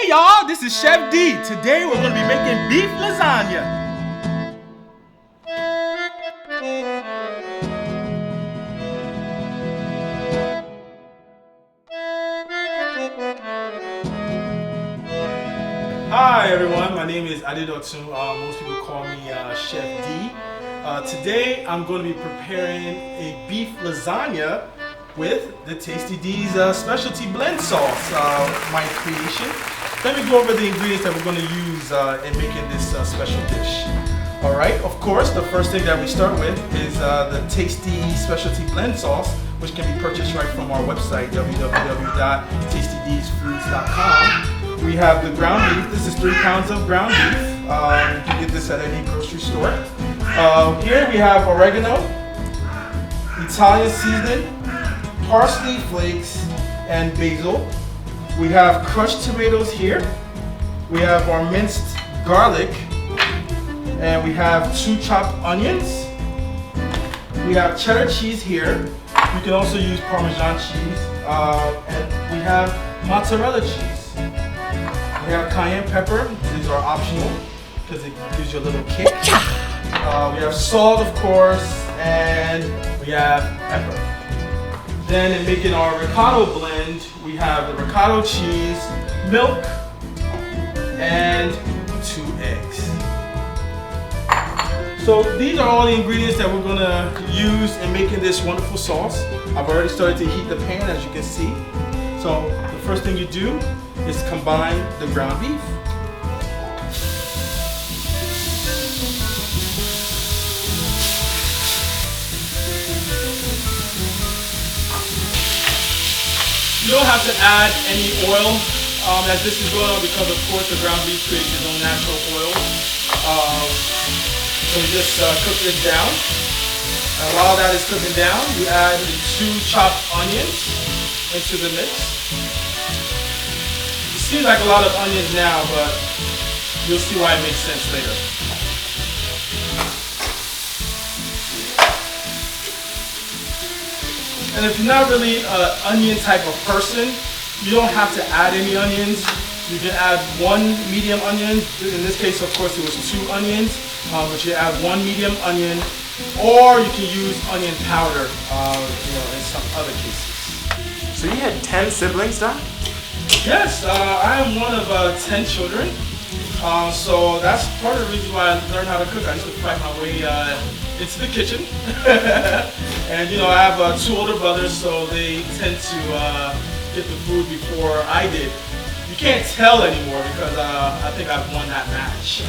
Hey y'all, this is Chef D. Today we're going to be making beef lasagna. Hi everyone, my name is Adidotun. Most people call me Chef D. Today I'm going to be preparing a beef lasagna with the Tastee D's specialty blend sauce, my creation. Let me go over the ingredients that we're going to use in making this special dish. Alright, of course, the first thing that we start with is the Tastee specialty blend sauce, which can be purchased right from our website, www.tasteedsfoods.com. We have the ground beef. This is 3 pounds of ground beef. You can get this at any grocery store. Here we have oregano, Italian seasoning, parsley flakes, and basil. We have crushed tomatoes here. We have our minced garlic, and we have 2 chopped onions. We have cheddar cheese here. You can also use Parmesan cheese, and we have mozzarella cheese. We have cayenne pepper. These are optional because it gives you a little kick. We have salt, of course, and we have pepper. Then in making our ricotta blend, we have the ricotta cheese, milk, and 2 eggs. So these are all the ingredients that we're gonna use in making this wonderful sauce. I've already started to heat the pan, as you can see. So the first thing you do is combine the ground beef. You don't have to add any oil as this is going on because, of course, the ground beef creates its own natural oil. So you just cook this down. And while that is cooking down, you add the 2 chopped onions into the mix. It seems like a lot of onions now, but you'll see why it makes sense later. And if you're not really an onion type of person, you don't have to add any onions. You can add 1 medium onion. In this case, of course, it was 2 onions, but you add 1 medium onion, or you can use onion powder, in some other cases. So you had 10 siblings, Doc? Yes, I am one of 10 children. So that's part of the reason why I learned how to cook. I used to fight my way into the kitchen. And I have 2 older brothers, so they tend to get the food before I did. You can't tell anymore because I think I've won that match.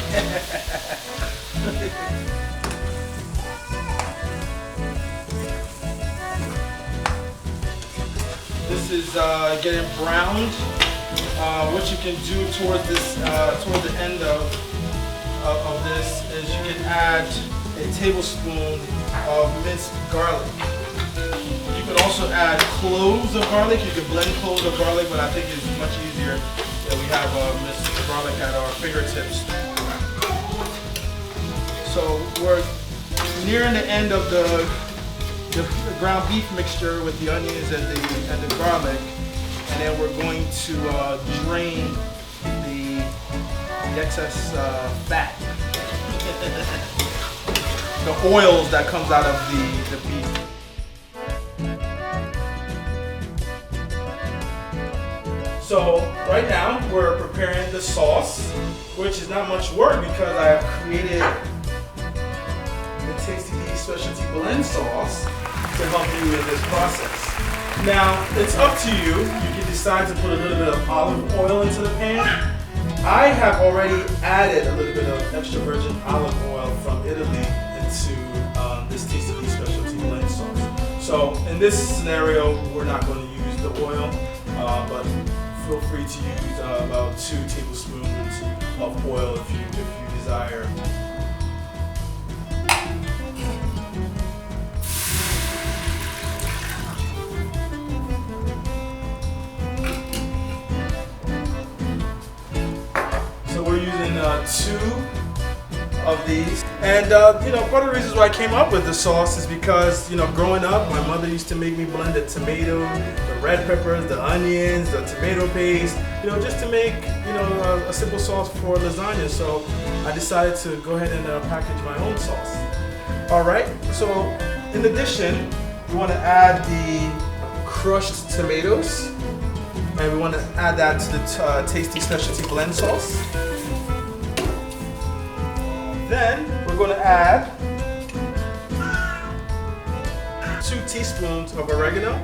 This is getting browned. What you can do towards the end of this is you can add a tablespoon of minced garlic. You can also add cloves of garlic. You can blend cloves of garlic, but I think it's much easier that we have minced garlic at our fingertips. So we're nearing the end of the ground beef mixture with the onions and the garlic, and then we're going to drain the excess fat. The oils that comes out of the beef. So right now we're preparing the sauce, which is not much work because I have created the Tastee D's specialty blend sauce to help you in this process. Now it's up to you. You can decide to put a little bit of olive oil into the pan. I have already added a little bit of extra virgin olive oil from Italy into this Tastee D's specialty blend sauce. So in this scenario, we're not going to use the oil, but feel free to use about 2 tablespoons of oil if you desire. So we're using 2 of these. And you know, part of the reasons why I came up with the sauce is because, you know, growing up, my mother used to make me blend the tomato, the red peppers, the onions, the tomato paste, you know, just to make, you know, a simple sauce for lasagna. So I decided to go ahead and package my own sauce. All right, so in addition, we want to add the crushed tomatoes, and we want to add that to the Tastee specialty blend sauce. Then we're going to add 2 teaspoons of oregano,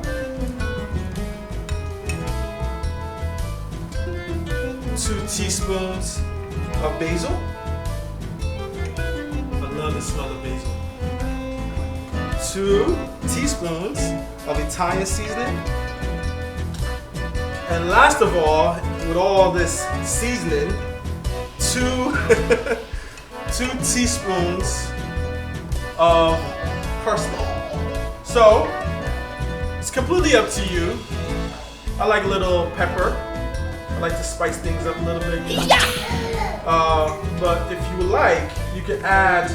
2 teaspoons of basil. I love the smell of basil. 2 teaspoons of Italian seasoning. And last of all, with all this seasoning, 2 teaspoons of parsley. So it's completely up to you. I like a little pepper. I like to spice things up a little bit. You know? But if you like, you can add,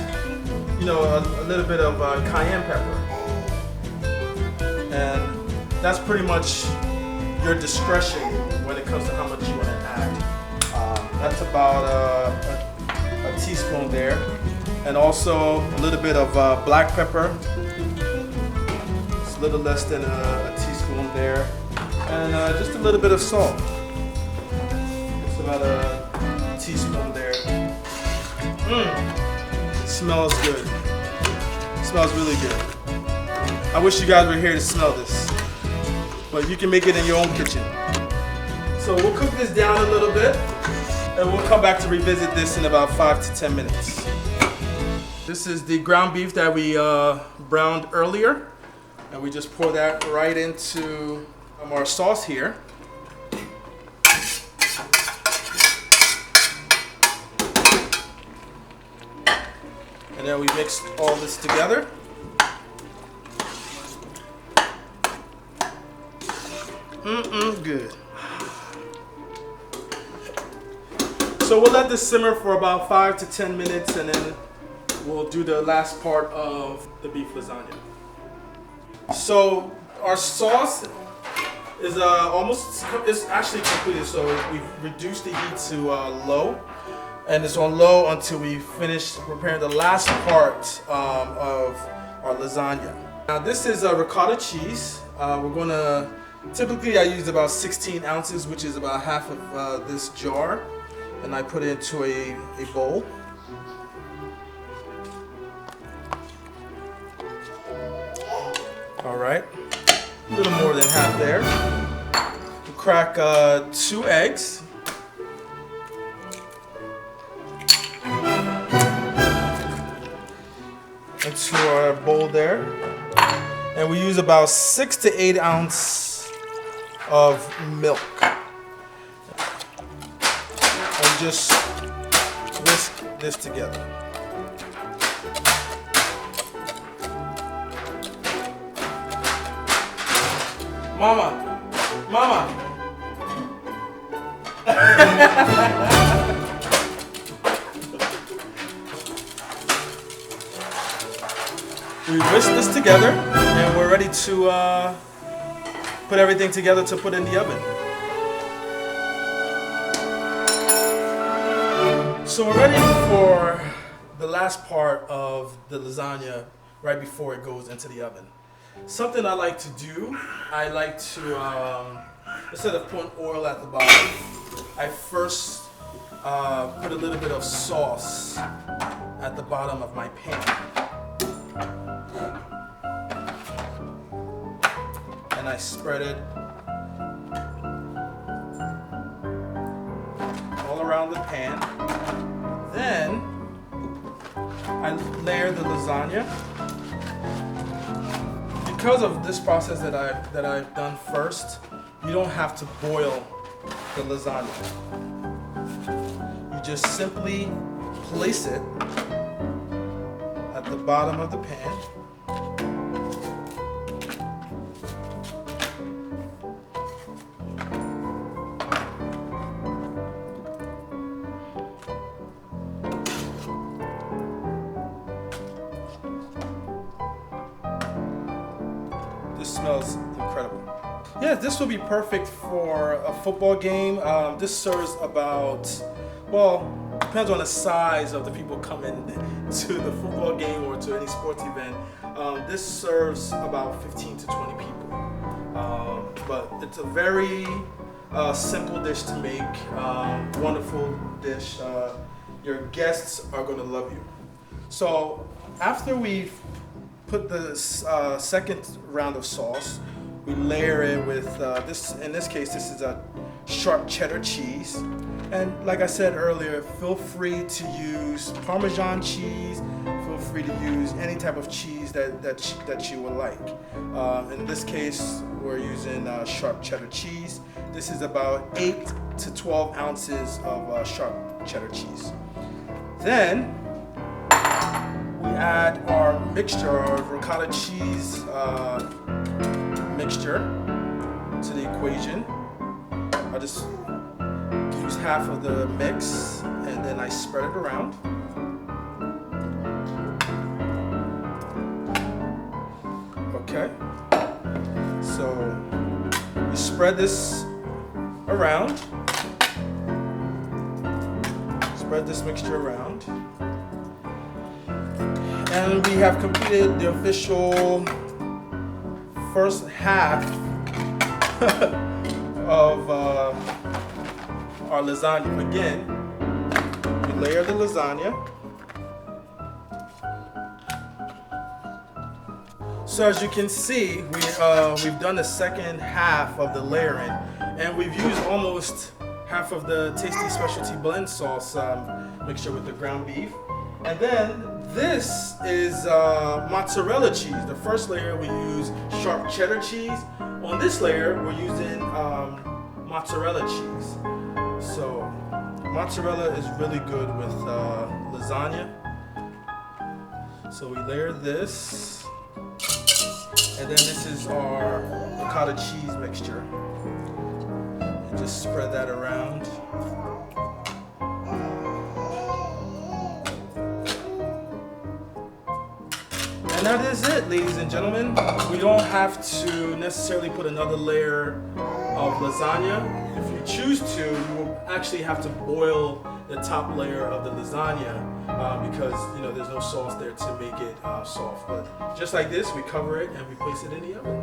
you know, a little bit of cayenne pepper, and that's pretty much your discretion when it comes to how much you want to add. That's about a teaspoon there, and also a little bit of black pepper. It's a little less than a teaspoon there, and just a little bit of salt. It's about a teaspoon there. Smells good. Smells really good. I wish you guys were here to smell this, but you can make it in your own kitchen. So we'll cook this down a little bit, and we'll come back to revisit this in about 5 to 10 minutes. This is the ground beef that we browned earlier, and we just pour that right into our sauce here. And then we mix all this together. Good. So we'll let this simmer for about 5 to 10 minutes, and then we'll do the last part of the beef lasagna. So our sauce is it's actually completed. So we've reduced the heat to low, and it's on low until we finish preparing the last part of our lasagna. Now this is ricotta cheese. We're gonna, typically I use about 16 ounces, which is about half of this jar, and I put it into a bowl. All right, a little more than half there. We'll crack 2 eggs. Into our bowl there, and we use about 6 to 8 ounces of milk, and just whisk this together. Mama. We whisk this together, and we're ready to put everything together to put in the oven. So we're ready for the last part of the lasagna right before it goes into the oven. Something I like to do, I like to, instead of putting oil at the bottom, I first put a little bit of sauce at the bottom of my pan. And I spread it all around the pan. Then I layer the lasagna. Because of this process that I've done first, you don't have to boil the lasagna. You just simply place it at the bottom of the pan. Yeah, this will be perfect for a football game. This serves about, well, depends on the size of the people coming to the football game or to any sports event. This serves about 15 to 20 people. But it's a very simple dish to make, wonderful dish. Your guests are going to love you. So after we've put the second round of sauce, we layer it with this. In this case, this is a sharp cheddar cheese. And like I said earlier, feel free to use Parmesan cheese. Feel free to use any type of cheese that you would like. In this case, we're using sharp cheddar cheese. This is about 8 to 12 ounces of sharp cheddar cheese. Then we add our mixture, our ricotta cheese mixture to the equation. I just use half of the mix and then I spread it around. Okay, so we spread this around. Spread this mixture around. And we have completed the official first half of our lasagna. Again, we layer the lasagna. So as you can see, we've done the second half of the layering, and we've used almost half of the Tastee specialty blend sauce mixture with the ground beef. And then this is mozzarella cheese. The first layer we use sharp cheddar cheese. On this layer we're using mozzarella cheese. So mozzarella is really good with lasagna. So we layer this. And then this is our ricotta cheese mixture. And just spread that around. And that is it, ladies and gentlemen. We don't have to necessarily put another layer of lasagna. If you choose to, you will actually have to boil the top layer of the lasagna because there's no sauce there to make it soft. But just like this, we cover it and we place it in the oven.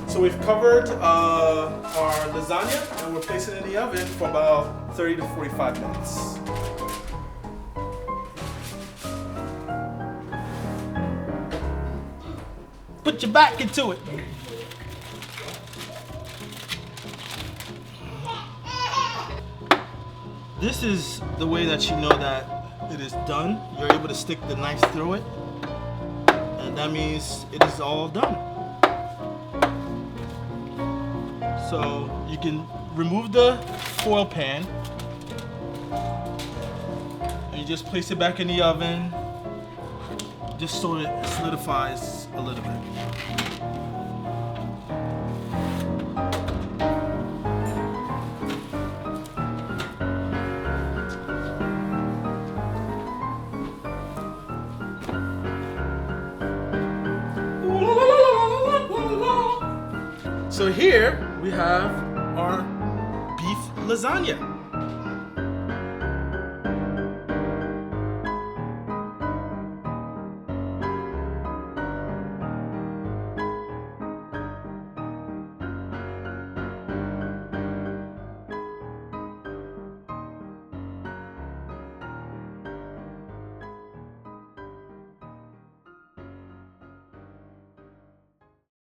So we've covered our lasagna and we're placing it in the oven for about 30 to 45 minutes. Put your back into it. This is the way that you know that it is done. You're able to stick the knife through it, and that means it is all done. So you can remove the foil pan and you just place it back in the oven just so it solidifies a little bit. So here we have our beef lasagna.